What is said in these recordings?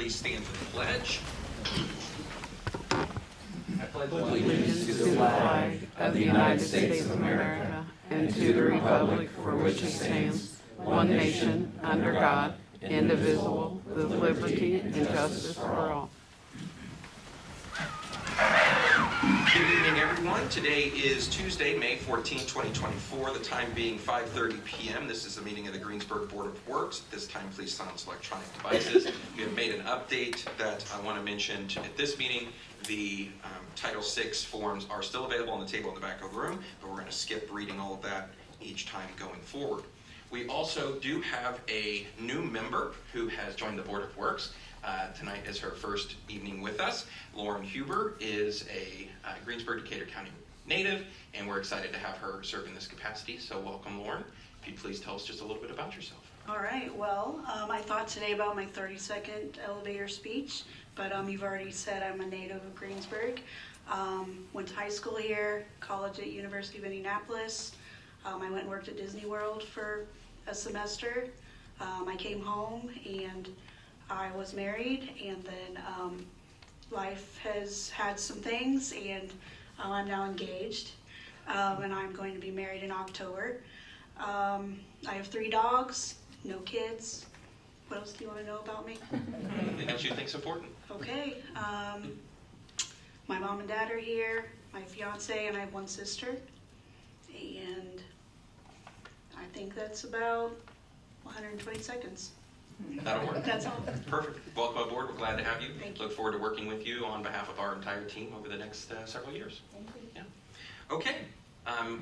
please stand for the pledge. I pledge allegiance to the flag of the United States of America and to the republic for which it stands, one nation, under God, indivisible, with liberty and justice for all. Good evening, everyone. Today is Tuesday, May 14, 2024, the time being 5:30 p.m. This is a meeting of the Greensburg Board of Works. At this time, please silence electronic devices. We have made an update that I want to mention at this meeting. The Title VI forms are still available on the table in the back of the room, but we're going to skip reading all of that each time going forward. We also do have a new member who has joined the Board of Works. Tonight is her first evening with us. Lauren Huber is a Greensburg, Decatur County native, and we're excited to have her serve in this capacity. So welcome, Lauren. If you'd please tell us just a little bit about yourself. All right, well, I thought today about my 30-second elevator speech, but you've already said I'm a native of Greensburg. Went to high school here, college at University of Indianapolis. I went and worked at Disney World for a semester. I came home and I was married, and then life has had some things, and I'm now engaged, and I'm going to be married in October. I have 3 dogs, no kids. What else do you want to know about me? Anything else you think's important? Okay. My mom and dad are here, my fiance, and I have 1 sister. And I think that's about 120 seconds. That'll work. That's all. Perfect. Welcome aboard. We're glad to have you. Thank you. Look forward to working with you on behalf of our entire team over the next several years. Thank you. Yeah. Okay.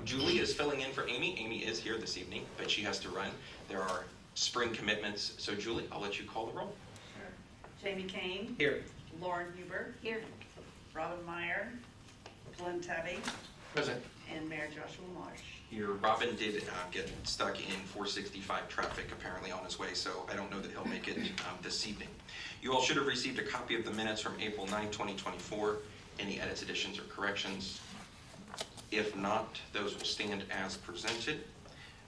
Julie is filling in for Amy. Amy is here this evening, but she has to run. There are spring commitments. So Julie, I'll let you call the roll. Sure. Jamie Kane. Here. Lauren Huber. Here. Robin Meyer. Glenn Tebby. Present. And Mayor Joshua Marsh. Here, Robin did get stuck in 465 traffic apparently on his way, so I don't know that he'll make it this evening. You all should have received a copy of the minutes from April 9, 2024. Any edits, additions, or corrections? If not, those will stand as presented.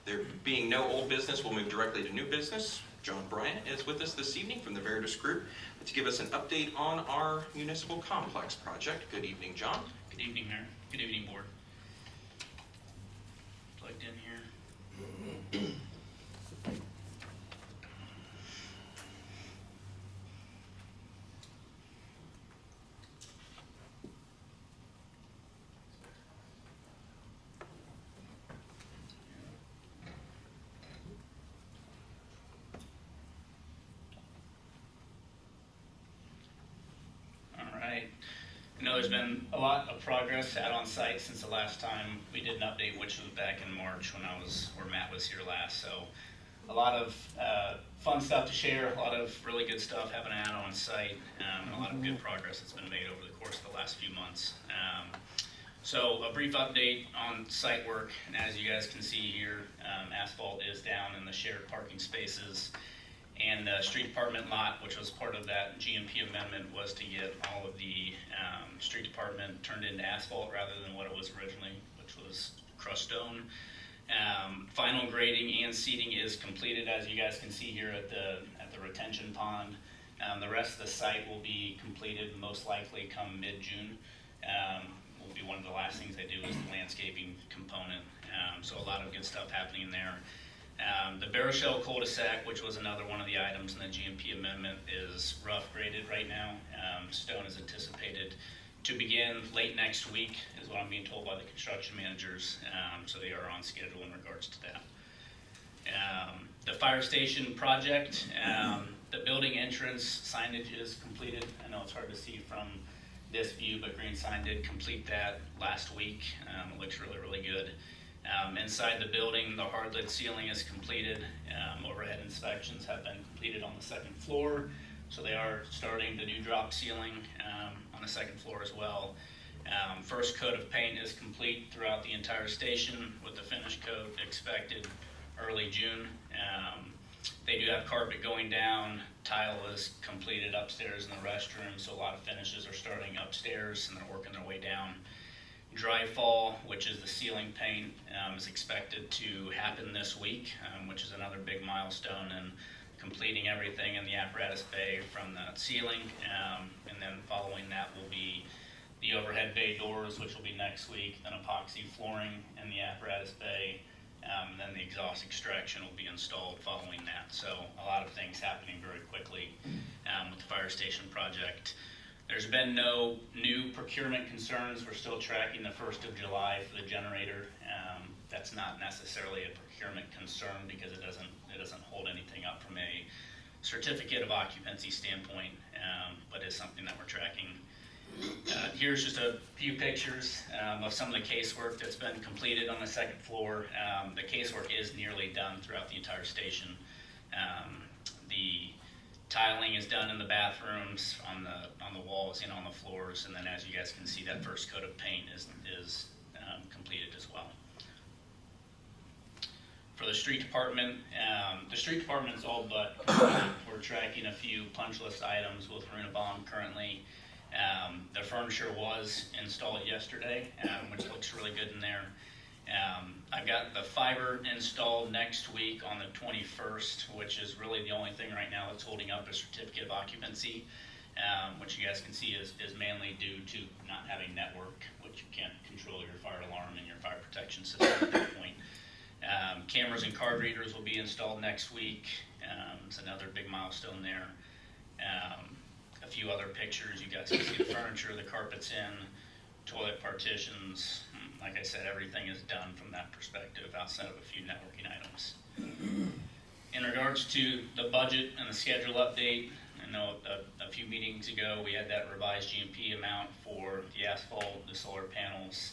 There being no old business, we'll move directly to new business. John Bryant is with us this evening from the Veritas Group to give us an update on our municipal complex project. Good evening, John. Good evening, Mayor. Good evening, Board. Plugged in here. All right. I know there's been a lot of progress had on site since the last time we did an update, which was back in March when Matt was here last. So a lot of fun stuff to share, a lot of really good stuff happening out on site, and a lot of good progress that's been made over the course of the last few months. So a brief update on site work, and as you guys can see here, asphalt is down in the shared parking spaces. And the street department lot, which was part of that GMP amendment, was to get all of the street department turned into asphalt rather than what it was originally, which was crushed stone. Final grading and seeding is completed, as you guys can see here at the retention pond. The rest of the site will be completed most likely come mid-June. Will be one of the last things they do is the landscaping component. So a lot of good stuff happening in there. The Barochelle cul-de-sac, which was another one of the items in the GMP amendment, is rough graded right now. Stone is anticipated to begin late next week, is what I'm being told by the construction managers. So they are on schedule in regards to that. The fire station project, the building entrance signage is completed. I know it's hard to see from this view, but Green Sign did complete that last week. It looks really, really good. Inside the building, the hard lid ceiling is completed. Overhead inspections have been completed on the 2nd floor. So they are starting the new drop ceiling on the 2nd floor as well. First coat of paint is complete throughout the entire station, with the finish coat expected early June. They do have carpet going down. Tile is completed upstairs in the restroom, so a lot of finishes are starting upstairs and they're working their way down. Dry fall, which is the ceiling paint, is expected to happen this week, which is another big milestone in completing everything in the apparatus bay from the ceiling, and then following that will be the overhead bay doors, which will be next week, then epoxy flooring in the apparatus bay, and then the exhaust extraction will be installed following that. So a lot of things happening very quickly with the fire station project. There's been no new procurement concerns. We're still tracking the 1st of July for the generator. That's not necessarily a procurement concern because it doesn't hold anything up from a certificate of occupancy standpoint, but is something that we're tracking. Here's just a few pictures of some of the casework that's been completed on the second floor. The casework is nearly done throughout the entire station. The tiling is done in the bathrooms, on the walls, and on the floors, and then as you guys can see, that first coat of paint is completed as well. For the street department is all but completed. We're tracking a few punch list items with Runabon currently. The furniture was installed yesterday, which looks really good in there. I've got the fiber installed next week on the 21st, which is really the only thing right now that's holding up a certificate of occupancy, which you guys can see is mainly due to not having network, which you can't control your fire alarm and your fire protection system at that point. Cameras and card readers will be installed next week. It's another big milestone there. A few other pictures, you guys can see the furniture, the carpet's in, toilet partitions. Like I said, everything is done from that perspective outside of a few networking items. In regards to the budget and the schedule update, I know a few meetings ago we had that revised GMP amount for the asphalt, the solar panels,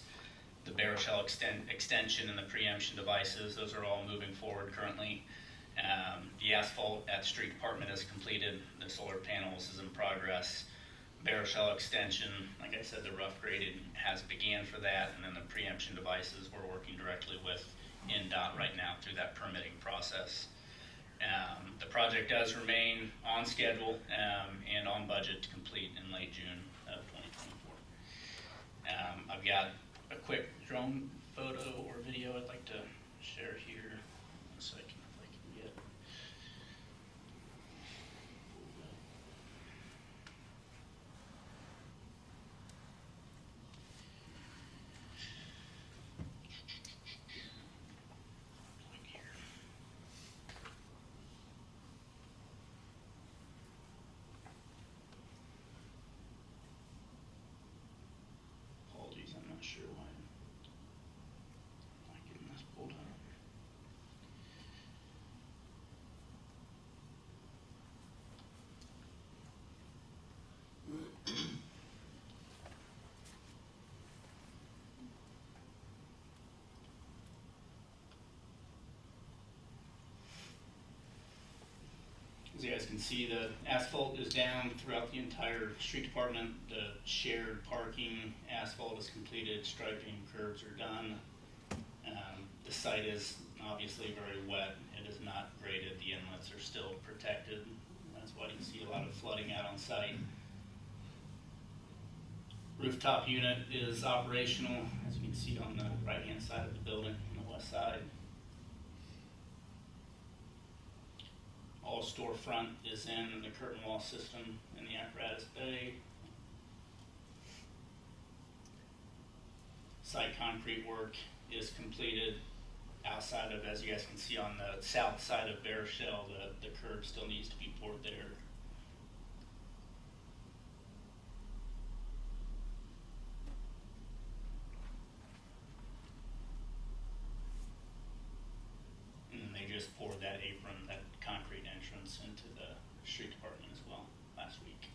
the bare shell extension, and the preemption devices. Those are all moving forward currently. The asphalt at the street department is completed. The solar panels is in progress. Bare shell extension, like I said, the rough grading has began for that, and then the preemption devices we're working directly with NDOT right now through that permitting process. The project does remain on schedule and on budget to complete in late June of 2024. I've got a quick drone photo or video I'd like to share here. One second if I can get. Apologies, I'm not sure why I'm not getting this pulled up. As you guys can see, the asphalt is down throughout the entire street department. The shared parking asphalt is completed, striping, curbs are done. The site is obviously very wet. It is not graded. The inlets are still protected. That's why you see a lot of flooding out on site. Rooftop unit is operational, as you can see on the right-hand side of the building on the west side. All storefront is in the curtain wall system in the apparatus bay. Site concrete work is completed outside of, as you guys can see on the south side of Bear Shell, the curb still needs to be poured there. And then they just poured that apron, that concrete entrance into the street department as well last week.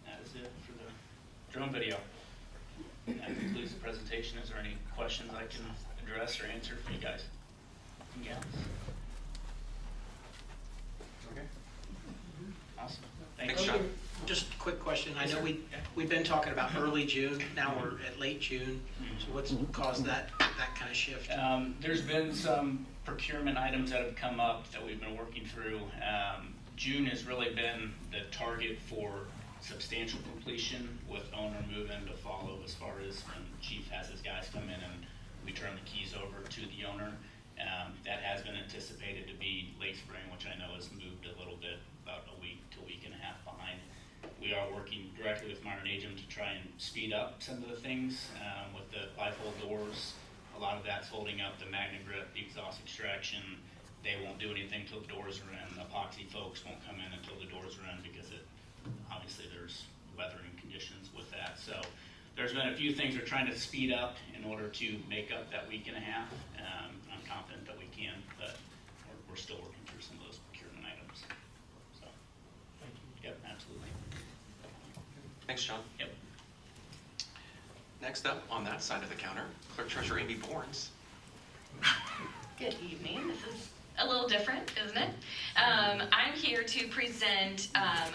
That is it for the drone video. That concludes the presentation. Is there any questions I can address or answer for you guys? Yeah. Okay. Awesome. Thanks, Thanks, Sean. Sean. Just a quick question. I Yes, know sir. we've been talking about early June. Now we're at late June. So what's caused that kind of shift? There's been some procurement items that have come up that we've been working through. June has really been the target for substantial completion, with owner move-in to follow, as far as when chief has his guys come in and we turn the keys over to the owner. That has been anticipated to be late spring, which I know has moved a little bit, about a week to a week and a half behind. We are working directly with Martin Agent to try and speed up some of the things with the bifold doors. A lot of that's holding up the magnet grip, the exhaust extraction. They won't do anything till the doors are in. Epoxy folks won't come in until the doors are in because obviously there's weathering conditions with that. So there's been a few things we're trying to speed up in order to make up that week and a half. I'm confident that we can, but we're still working through some of those procurement items. So, yep, absolutely. Thanks, John. Yep. Next up on that side of the counter, Clerk Treasurer Amy Borns. Good evening. This is a little different, isn't it? I'm here to present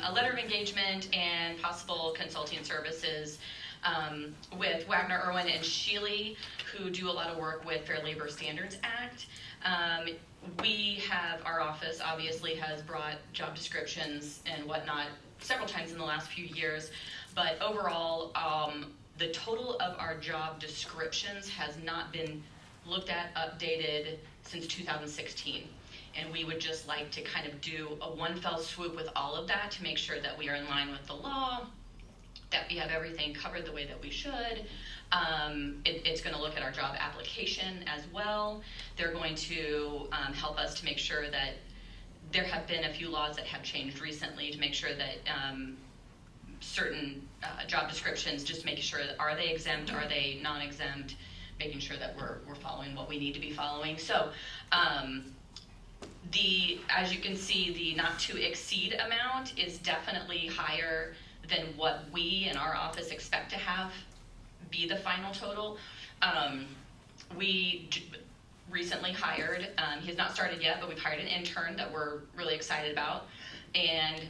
a letter of engagement and possible consulting services with Wagner, Irwin, and Sheely, who do a lot of work with Fair Labor Standards Act. Our office obviously has brought job descriptions and whatnot several times in the last few years, but overall, the total of our job descriptions has not been looked at, updated since 2016. And we would just like to kind of do a one fell swoop with all of that to make sure that we are in line with the law, that we have everything covered the way that we should. It's going to look at our job application as well. They're going to help us to make sure that there have been a few laws that have changed recently to make sure that certain job descriptions, just making sure that are they exempt, are they non-exempt, making sure that we're following what we need to be following. So as you can see, the not to exceed amount is definitely higher than what we in our office expect to have be the final total. We recently hired, he has not started yet, but we've hired an intern that we're really excited about. And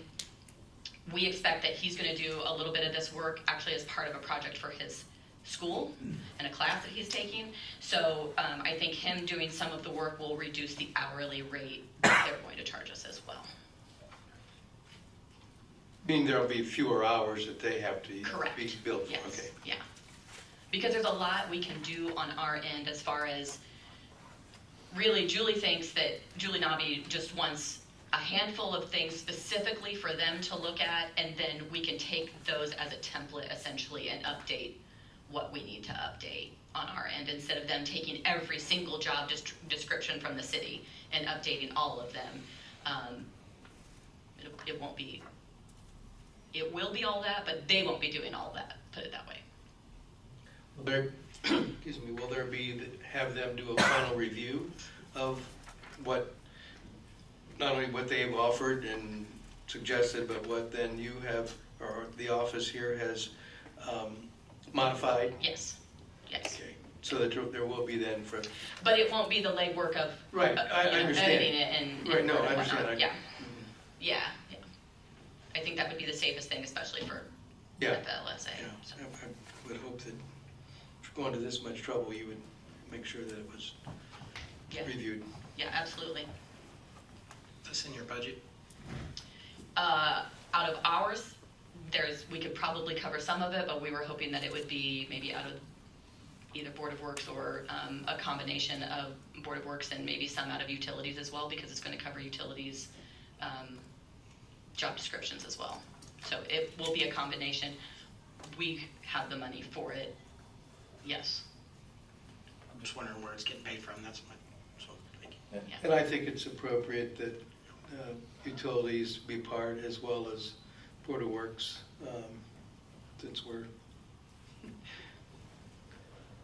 we expect that he's going to do a little bit of this work actually as part of a project for his school and a class that he's taking. So I think him doing some of the work will reduce the hourly rate that they're going to charge us as well. Meaning there'll be fewer hours that they have to Correct. be billed for. Yes. Okay. Yeah. Because there's a lot we can do on our end as far as, really, Julie thinks that Julie Nobby just wants a handful of things specifically for them to look at, and then we can take those as a template essentially and update what we need to update on our end, instead of them taking every single job description from the city and updating all of them. It will be all that, but they won't be doing all that, put it that way. Will there be, have them do a final review of what, not only what they've offered and suggested, but what then you have, or the office here has modified? Yes. Okay, so that there will be then for... But it won't be the legwork of Right, I understand. editing it and Right, no, whatnot. I understand. Yeah. Yeah. I think that would be the safest thing, especially for the Yeah. LSA. Yeah, So. I would hope that if you're going to this much trouble, you would make sure that it was Yeah. reviewed. Yeah, absolutely. That's in your budget? Out of ours, we could probably cover some of it, but we were hoping that it would be maybe out of either Board of Works or a combination of Board of Works and maybe some out of utilities as well, because it's going to cover utilities job descriptions as well. So it will be a combination. We have the money for it, yes. I'm just wondering where it's getting paid from, that's so thank you. Yeah. And I think it's appropriate that utilities be part as well as Board of Works, since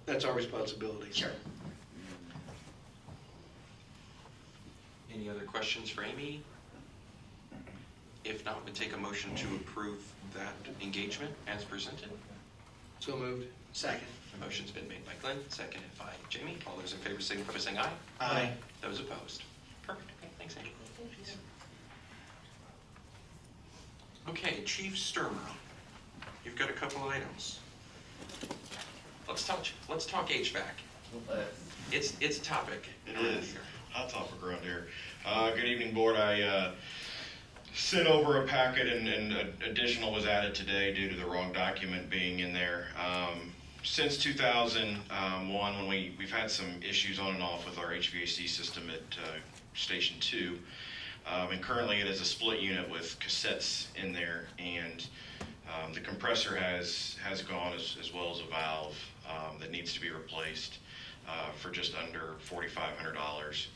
that's our responsibility. Sure. Any other questions for Amy? If not, we take a motion to approve that engagement as presented. So moved. Second. The motion's been made by Glenn, seconded by Jamie. All those in favor signify by saying aye. Aye. Those opposed? Perfect. Okay, thanks, Amy. Okay, Chief Sturmer, you've got a couple of items. Let's talk HVAC. It's a topic. It is. Hot topic around here. Good evening, board. I sent over a packet and additional was added today due to the wrong document being in there. since 2001, when we've had some issues on and off with our HVAC system at Station 2, and currently it is a split unit with cassettes in there, and the compressor has gone as well as a valve that needs to be replaced for just under $4,500.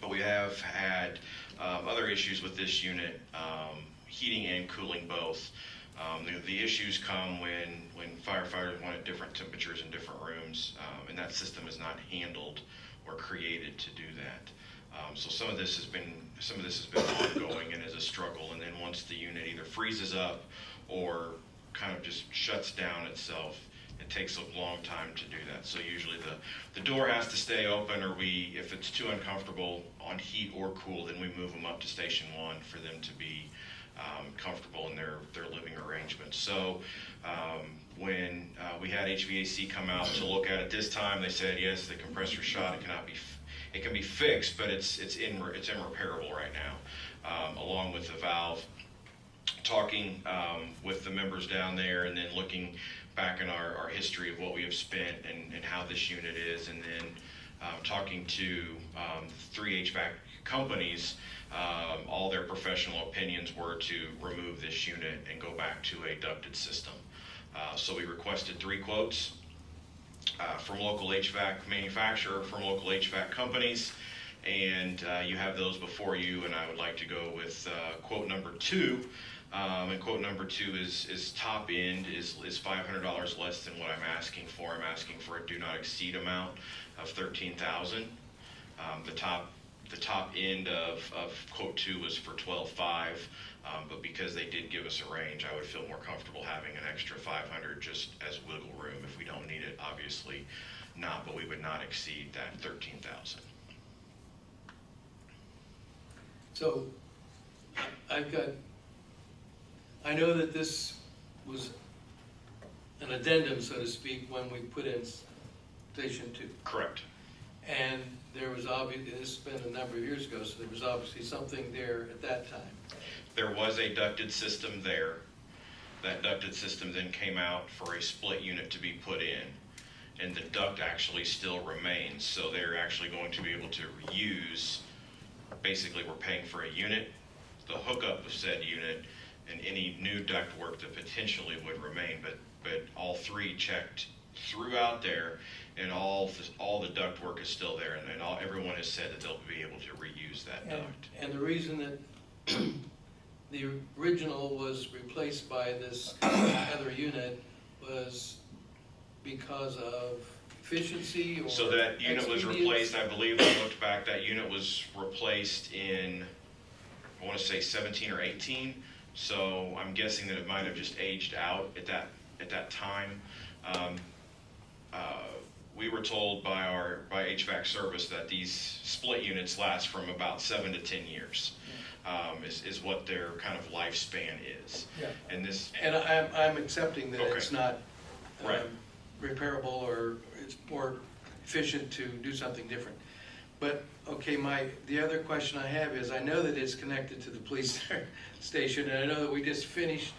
But we have had other issues with this unit, heating and cooling both. The issues come when firefighters want at different temperatures in different rooms, and that system is not handled or created to do that. So some of this has been ongoing and is a struggle. And then once the unit either freezes up or kind of just shuts down itself, it takes a long time to do that. So usually the door has to stay open, or if it's too uncomfortable on heat or cool, then we move them up to Station 1 for them to be comfortable in their living arrangements. So when we had HVAC come out to look at it this time, they said yes, the compressor shot, it can be fixed, but it's irreparable right now, along with the valve. Talking with the members down there, and then looking back in our history of what we have spent and how this unit is, and then talking to 3 HVAC companies, all their professional opinions were to remove this unit and go back to a ducted system. So we requested 3 quotes from local HVAC manufacturer, from local HVAC companies, and you have those before you, and I would like to go with quote number 2. And quote number 2 is top end, is $500 less than what I'm asking for. I'm asking for a do not exceed amount of $13,000. The top end of quote 2 was for $12,500, but because they did give us a range, I would feel more comfortable having an extra $500 just as wiggle room. If we don't need it, obviously not, but we would not exceed that $13,000. So I know that this was an addendum, so to speak, when we put in Station 2. Correct. And there was obviously, this has been a number of years ago, so there was obviously something there at that time. There was a ducted system there. That ducted system then came out for a split unit to be put in, and the duct actually still remains. So they're actually going to be able to reuse, basically we're paying for a unit, the hookup of said unit, and any new duct work that potentially would remain, but all 3 checked throughout there, and all the duct work is still there, and everyone has said that they'll be able to reuse that duct. And the reason that the original was replaced by this other unit was because of efficiency or So that unit was expedience? replaced, I believe I looked back, that unit was replaced in, I want to say 17 or 18. So I'm guessing that it might have just aged out at that time. We were told by HVAC service that these split units last from about 7 to 10 years, is what their kind of lifespan is. Yeah. And I'm accepting that Okay. it's not Right. repairable, or it's more efficient to do something different. But, okay, the other question I have is, I know that it's connected to the police station, and I know that we just finished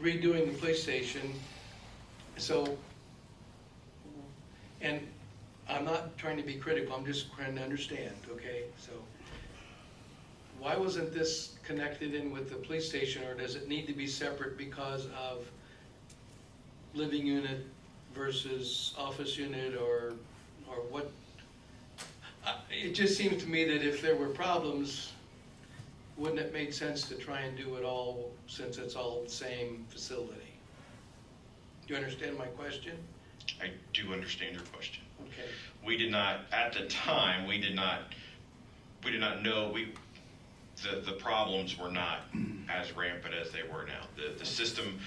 redoing the police station, so, and I'm not trying to be critical, I'm just trying to understand, okay? So, why wasn't this connected in with the police station, or does it need to be separate because of living unit versus office unit, or what? It just seems to me that if there were problems, wouldn't it make sense to try and do it all, since it's all the same facility? Do you understand my question? I do understand your question. Okay. We did not, at the time, we did not know, the problems were not as rampant as they were now. The system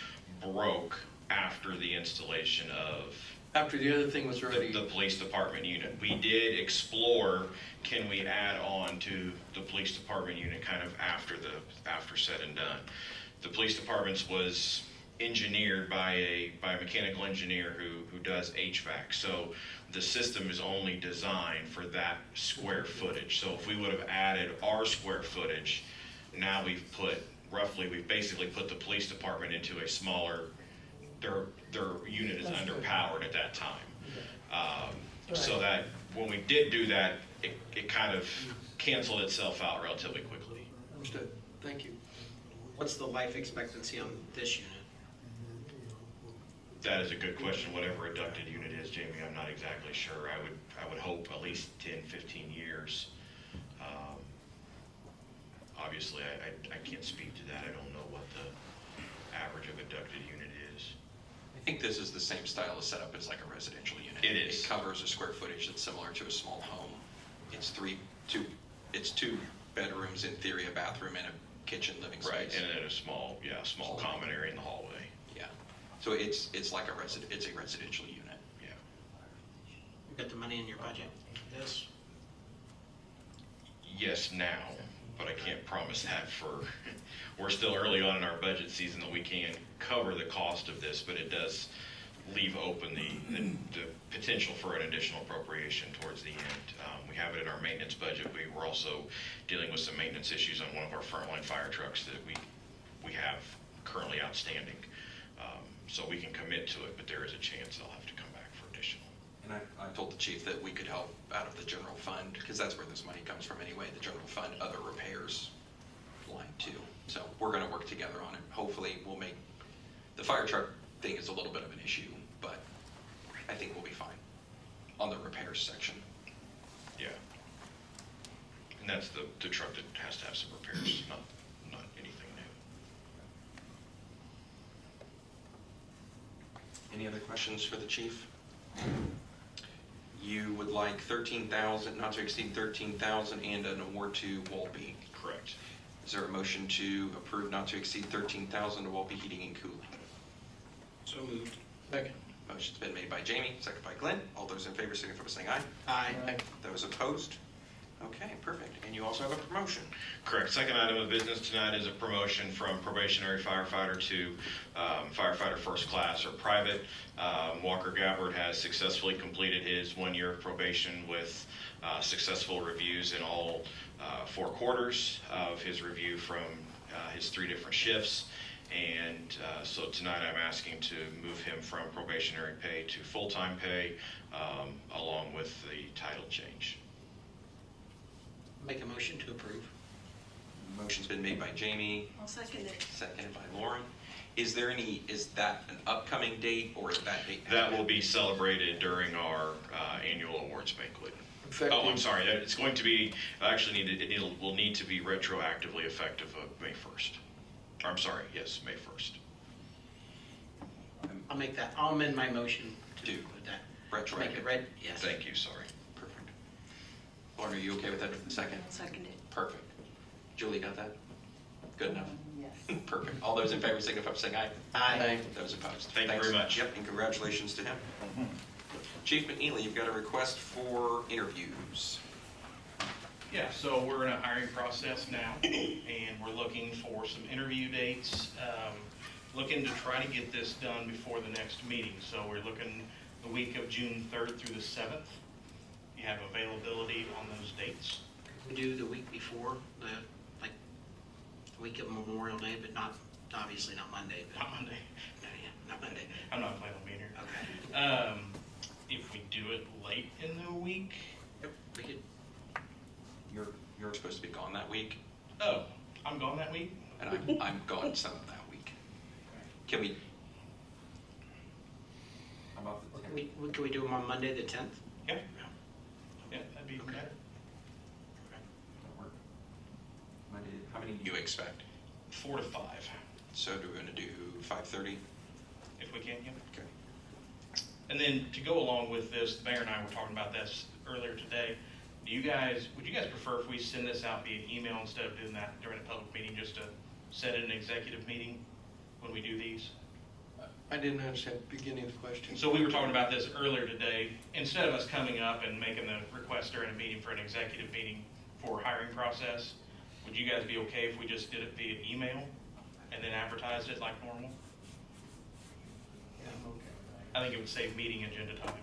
broke after the installation of After the other thing was already... the police department unit. We did explore, can we add on to the police department unit kind of after said and done. The police department's was engineered by a mechanical engineer who does HVAC. So the system is only designed for that square footage. So if we would have added our square footage, now we've basically put the police department into a smaller their unit is underpowered at that time. So that when we did do that, it kind of canceled itself out relatively quickly. Understood. Thank you. What's the life expectancy on this unit? That is a good question. Whatever a ducted unit is, Jamie, I'm not exactly sure. I would hope at least 10, 15 years. Obviously, I can't speak to that. I don't know what the average of a ducted unit is. I think this is the same style of setup as like a residential unit. It is. It covers a square footage that's similar to a small home. It's two bedrooms, in theory, a bathroom and a kitchen living space. Right, and then a small common area in the hallway. Yeah. So it's like it's a residential unit. Yeah. You got the money in your budget? Yes. Yes, now, but I can't promise that we're still early on in our budget season that we can cover the cost of this, but it does leave open the potential for an additional appropriation towards the end. We have it in our maintenance budget. We were also dealing with some maintenance issues on one of our frontline fire trucks that we have currently outstanding. So we can commit to it, but there is a chance they'll have to come back for additional. And I told the chief that we could help out of the general fund, because that's where this money comes from anyway, the general fund, other repairs line too. So we're gonna work together on it. Hopefully we'll make, the fire truck thing is a little bit of an issue, but I think we'll be fine on the repairs section. Yeah. And that's the truck that has to have some repairs, not anything new. Any other questions for the chief? You would like 13,000, not to exceed 13,000 and an award to Walby. Correct. Is there a motion to approve not to exceed 13,000 to Walby Heating and Cooling? So moved. Second. Motion's been made by Jamie, second by Glenn. All those in favor signify by saying aye. Aye. Those opposed? Okay, perfect. And you also have a promotion. Correct. Second item of business tonight is a promotion from probationary firefighter to firefighter first class or private. Walker Gabbard has successfully completed his 1 year of probation with successful reviews in all 4 quarters of his review from his 3 different shifts. And so tonight I'm asking to move him from probationary pay to full-time pay along with the title change. Make a motion to approve. Motion's been made by Jamie, I'll second it. seconded by Lauren. Is that an upcoming date or is that date? That will be celebrated during our annual awards banquet. Effective. Oh, I'm sorry, it's going to be, will need to be retroactively effective of May 1st. I'm sorry, yes, May 1st. I'll amend my motion to Do. do that. Retroactive. Make it red, yes. Thank you, sorry. Perfect. Lauren, are you okay with that for the second? I'll second it. Perfect. Julie got that? Good enough? Yes. Perfect. All those in favor signify by saying aye. Aye. Those opposed? Thank you Thanks. very much. Yep, and congratulations to him. Chief McNeely, you've got a request for interviews. Yeah, so we're in a hiring process now, and we're looking for some interview dates. Looking to try to get this done before the next meeting. So we're looking the week of June 3rd through the 7th. You have availability on those dates. We do the week before, the week of Memorial Day, but obviously not Monday. But, Not Monday. no, yeah, not Monday. I'm not planning on being here. Okay. If we do it late in the week, Yep, we could. You're supposed to be gone that week, oh, I'm gone that week? and I'm gone some of that week. Can we? How about the 10th? Can we do them on Monday the 10th? Yeah. Yeah, that'd be better. That'll work. How many do you expect? 4 to 5, So do we want to do 5:30? if we can, yeah. Okay. And then to go along with this, the mayor and I were talking about this earlier today. Would you guys prefer if we send this out via email instead of doing that during a public meeting, just to set it an executive meeting when we do these? I didn't understand the beginning of the question. So we were talking about this earlier today. Instead of us coming up and making the request during a meeting for an executive meeting for hiring process, would you guys be okay if we just did it via email and then advertised it like normal? I think it would save meeting agenda time.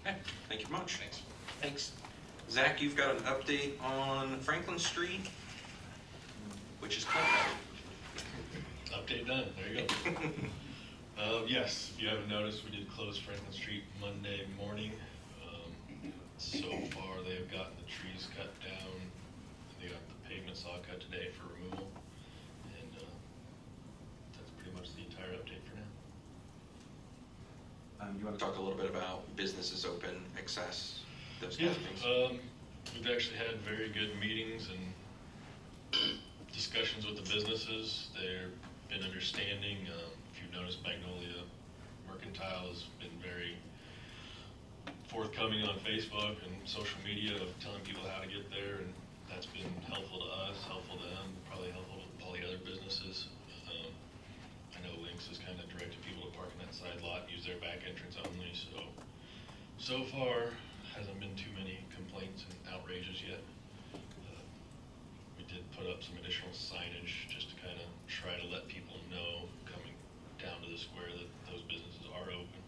Okay, thank you much. Thanks. Thanks. Zach, you've got an update on Franklin Street, which is closed. Update done, there you go. Yes, if you haven't noticed, we did close Franklin Street Monday morning. So far, they have gotten the trees cut down, they got the pavement saw cut today for removal, and that's pretty much the entire update for now. You want to talk a little bit about businesses open, access, those Yeah, kinds of things? we've actually had very good meetings and discussions with the businesses. They've been understanding. If you've noticed, Magnolia Mercantile has been very forthcoming on Facebook and social media of telling people how to get there, and that's been helpful to us, helpful to them, probably helpful to all the other businesses. I know Lynx has kind of directed people to park in that side lot, use their back entrance only, so far hasn't been too many complaints and outrages yet. We did put up some additional signage just to kind of try to let people know coming down to the square that those businesses are open.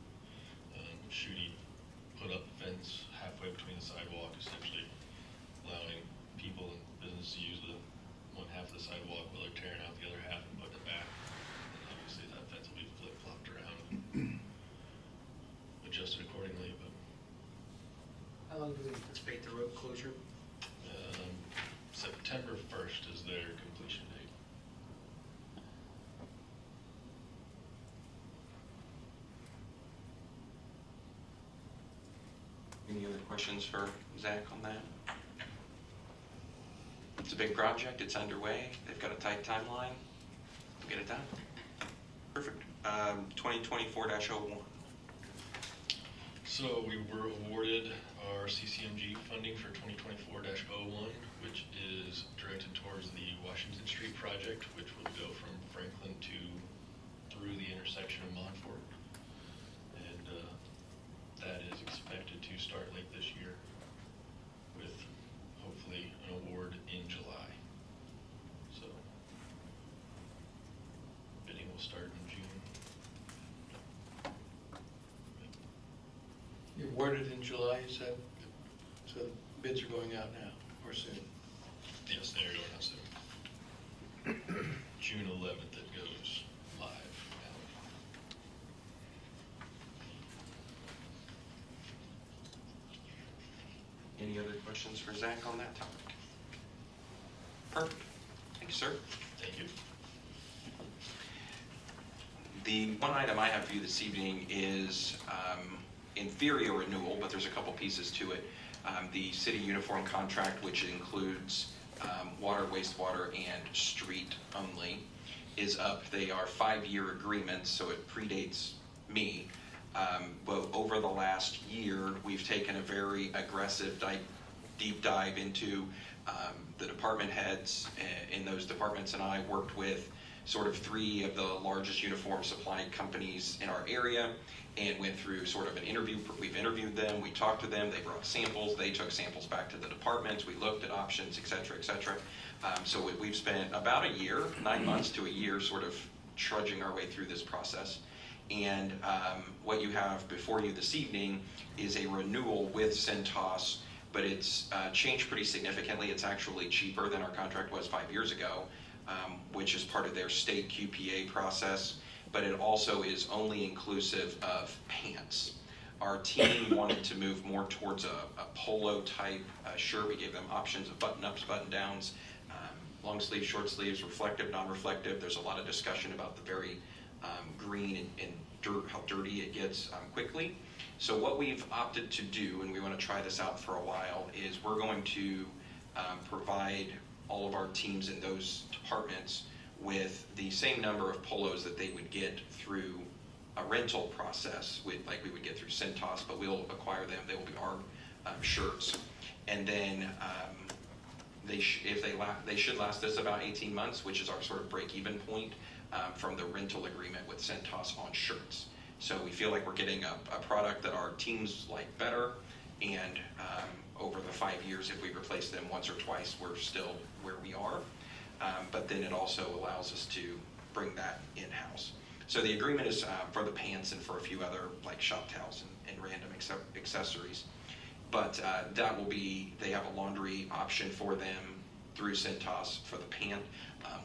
Shooty put up a fence halfway between the sidewalk, essentially allowing people and businesses to use the one half of the sidewalk while they're tearing out the other half and putting it back. And obviously that fence will be flip-flopped around and adjusted accordingly. But How long do we anticipate the road closure? September 1st is their completion date. Any other questions for Zach on that? It's a big project, it's underway, they've got a tight timeline, we'll get it done. Perfect. 2024-01. So we were awarded our CCMG funding for 2024-01, which is directed towards the Washington Street project, which will go from Franklin through the intersection of Montfort. And that is expected to start late this year with hopefully an award in July. So bidding will start in June. You awarded in July, you said? So bids are going out now, or soon? Yes, they are going out soon. June 11th it goes live now. Any other questions for Zach on that topic? Perfect. Thank you, sir. Thank you. The one item I have for you this evening is, in theory, a renewal, but there's a couple pieces to it. The city uniform contract, which includes water, wastewater, and street only, is up. They are 5-year agreements, so it predates me. But over the last year, we've taken a very aggressive deep dive into the department heads in those departments, and I worked with sort of 3 of the largest uniform supply companies in our area and went through sort of an interview. We've interviewed them, we talked to them, they brought samples, they took samples back to the departments, we looked at options, et cetera, et cetera. So we've spent about a year, 9 months to a year, sort of trudging our way through this process. And what you have before you this evening is a renewal with Cintas, but it's changed pretty significantly. It's actually cheaper than our contract was 5 years ago, which is part of their state QPA process, but it also is only inclusive of pants. Our team wanted to move more towards a polo type shirt. We gave them options of button-ups, button-downs, long sleeves, short sleeves, reflective, non-reflective. There's a lot of discussion about the very green and dirt, how dirty it gets quickly. So what we've opted to do, and we want to try this out for a while, is we're going to provide all of our teams in those departments with the same number of polos that they would get through a rental process, like we would get through Cintas, but we'll acquire them. They will be our shirts. And then they should last us about 18 months, which is our sort of break-even point from the rental agreement with Cintas on shirts. So we feel like we're getting a product that our teams like better, and over the 5 years, if we replace them once or twice, we're still where we are. But then it also allows us to bring that in-house. So the agreement is for the pants and for a few other like shop towels and random accessories. But that will be, they have a laundry option for them. through Cintas for the pant,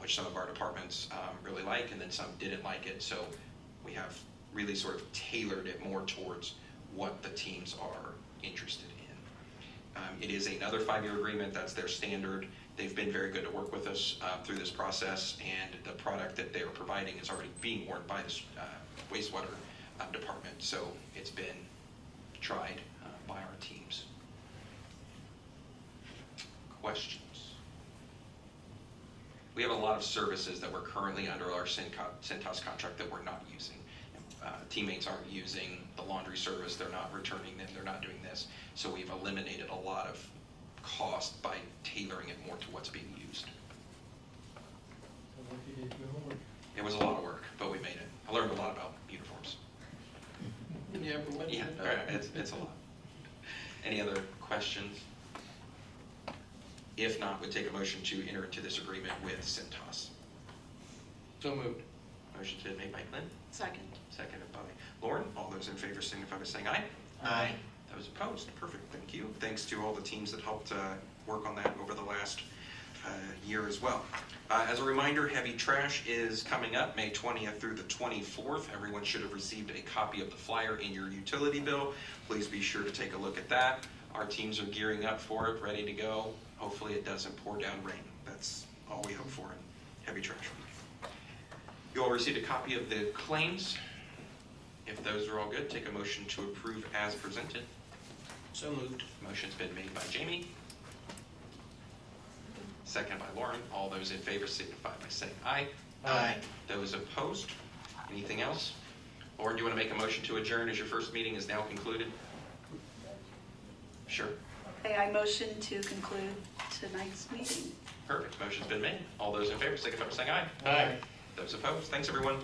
which some of our departments really like, and then some didn't like it. So we have really sort of tailored it more towards what the teams are interested in. It is another 5-year agreement. That's their standard. They've been very good to work with us through this process, and the product that they're providing is already being worn by the wastewater department. So it's been tried by our teams. Questions? We have a lot of services that we're currently under our Cintas contract that we're not using. Teammates aren't using the laundry service, they're not returning them, they're not doing this. So we've eliminated a lot of cost by tailoring it more to what's being used. It was a lot of work, but we made it. I learned a lot about uniforms. Yeah, It's a lot. Any other questions? If not, we'd take a motion to enter into this agreement with Cintas. So moved. Motion's been made by Clint, Second. seconded by Lauren. All those in favor signify by saying aye. Aye. Those opposed, perfect, thank you. Thanks to all the teams that helped work on that over the last year as well. As a reminder, heavy trash is coming up May 20th through the 24th. Everyone should have received a copy of the flyer in your utility bill. Please be sure to take a look at that. Our teams are gearing up for it, ready to go. Hopefully it doesn't pour down rain. That's all we hope for in heavy trash week. You all received a copy of the claims. If those are all good, take a motion to approve as presented. So moved. Motion's been made by Jamie, seconded by Lauren. All those in favor signify by saying aye. Aye. Those opposed? Anything else? Lauren, do you want to make a motion to adjourn as your first meeting is now concluded? Sure. Okay, I motion to conclude tonight's meeting. Perfect. Motion's been made. All those in favor signify by saying aye. Aye. Those opposed? Thanks, everyone.